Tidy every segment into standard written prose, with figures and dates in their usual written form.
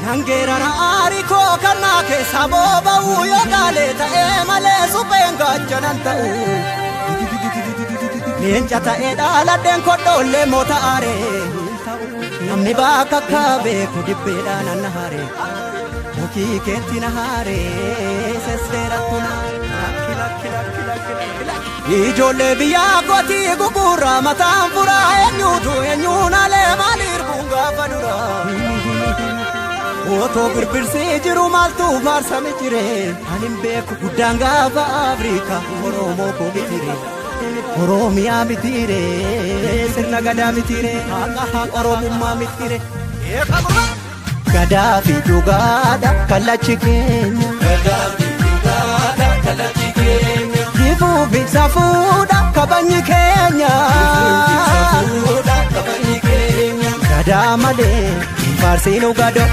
Nangera na ariko kana ke saboba uyo gale ta emale supenga jananta Nenchata edala den kodolle mota are Namni baka kabe kudibeda nanahare Muki ketina hare sesera tuna Ijole biya goti gugura matanfura enyuna le malir bunga fadura Oto birbirse jiru maltu farsa mitire Anim beku gudanga va Afrika Oromo ko mitire Oromia mitire Sirna gada mitire Oromumma mitire Gada fi dugada kalachi kenya Gada fi dugada kalachi kenya Gifu bisa fuda kabanyi kenya Gifu bisa fuda kabanyi kenya Gada male Farsinu gado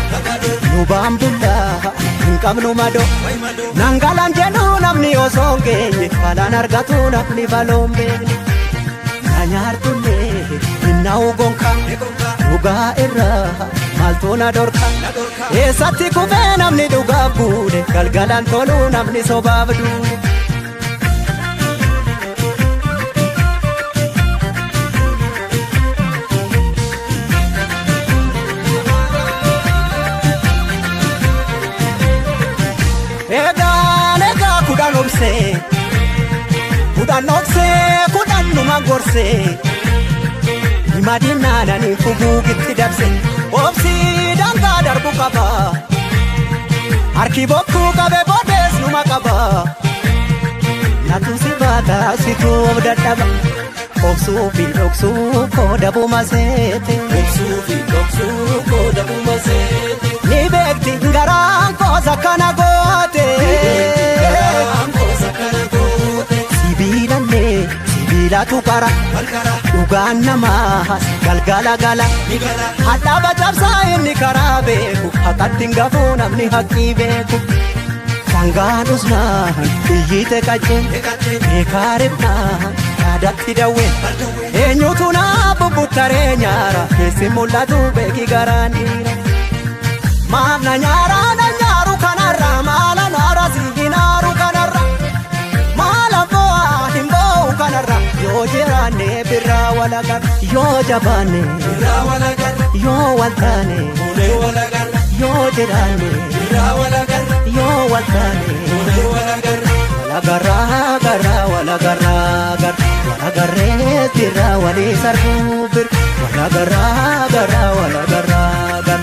Nubambulla Nkamnu mado Nangalan jenu namni osonge Falan argatu namni balombe Nanyartulle Inna ugonka Nuga irra Maltuna dorka Esatti kufe namni duga bude Galgalan tolu namni sobabdu Kudan nokse, kudan numa gorse Madina nani fugu gitti dabse Obsi danga darbu kaba Arki bokku kabe bodes numa kaba Natu sibata situ obdadaba Oksu kodabu masete Oksu kodabu masete Ni bekti ngarang kosa kana gote Sibila tukara Ugan namas Galgala gala Hadaba cabsa inni karabeku Hakatin gafu namni haki beku Sangaan usman Iyite kachen Ekaribna Adatti dawen Enyutu na bubutare nyara Kesi mulatu beki garandira Maafna nyara na nyaru kanarra Mala nara zinginaru kanarra Yo jirane birra walagar Yo jabane birra walagar Yo waltane mule walagar Yo jirane birra walagar Yo waltane mule walagar Walagara gara walagara gar Walagare birra wali sarbubir Walagara gara walagara gar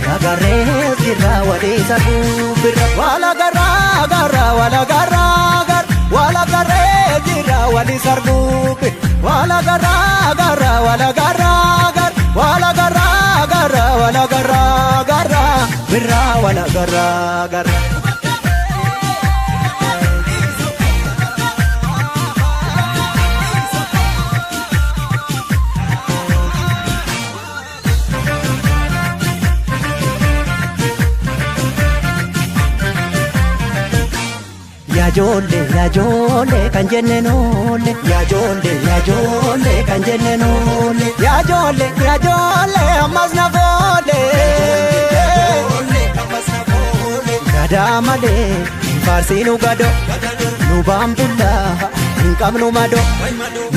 Walagare birra wali sarbubir Walagara gara walagara gar Walagare birra wali sarbubir Walagara gara walagara gar Walagara gara walagara gara birra walagara gar Ya jole kan jenne nole Ya jole kan jenne nole Ya jole ammas na vole Gada male farsinu gado Nubambulla Nkamnu mado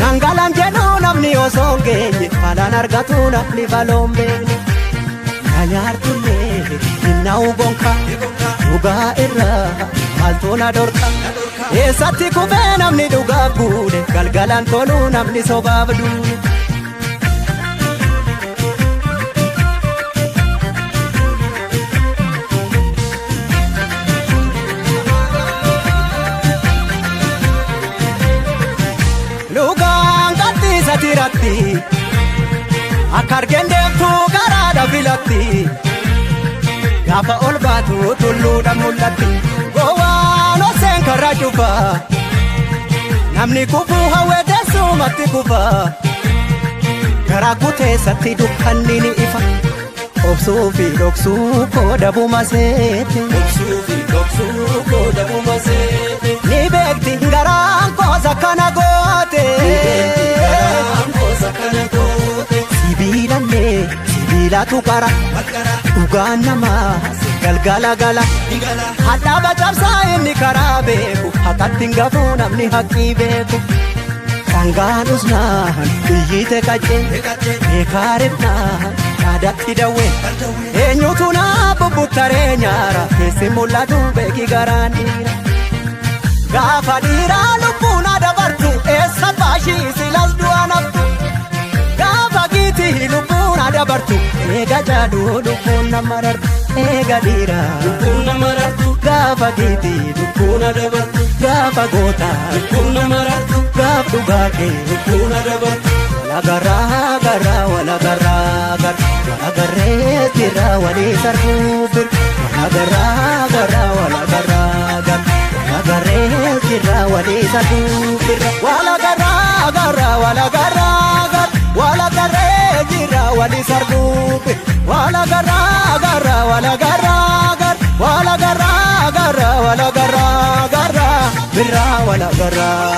Nangalan jenu namni osonge Falan argatu namni balombe Nanyartulle Inna ugonka Nuga irra Maltuna dorka Esatti kufe namni duga bude Galgalan tolu namni sobabdu Lugaan gatti satiratti Akkargen deemtu garaadha filatti Gaafa ol baatu tulluudha mul'atti Gowaan oseen karra cufa Namni kufuu hawwee teessumatti kufa Garaa guteessatti dukkanni ni ifa Obsuu fi dhoksuu koodabu maseete Ni beekti garaan koosa kana goote miilatu qara dhugaan namaa galgala gala hadhaaba cabsaa inni karaa beeku haqatti hin gafu namni haqqii beeku sangaanus naan biyyite qaccee beekaaretnaan yaadatti dawwee eenyutu naa bubbuttaree nyaara keessi mul'atu beeki garaan dhiira gaafa dhiiraa lubbuun adabartu eessa baashii silas du'a naftu gaafa giitii lubbuun adabartu eega jaaduu lubbuun nama rartu eega dhiiraa lubbuun nama rartu gaafa giitii lubbuun adabartu gaafa gootaa lubbuun nama rartu gaaf dhugaa kee lubbuun adabartu walagarraa garraa walagarraa garraa walagarreettirraa walii sarbuufir walagarraa garraa walagarraa garraa walagarreettirraa walii sarbuufir walagarraa garraa walagarraa garraa walagarreettirraa walii sarbuufir walagarraa garraa walagarraa garraa walagarraa garraa walagarraa garraa birraa walagarraa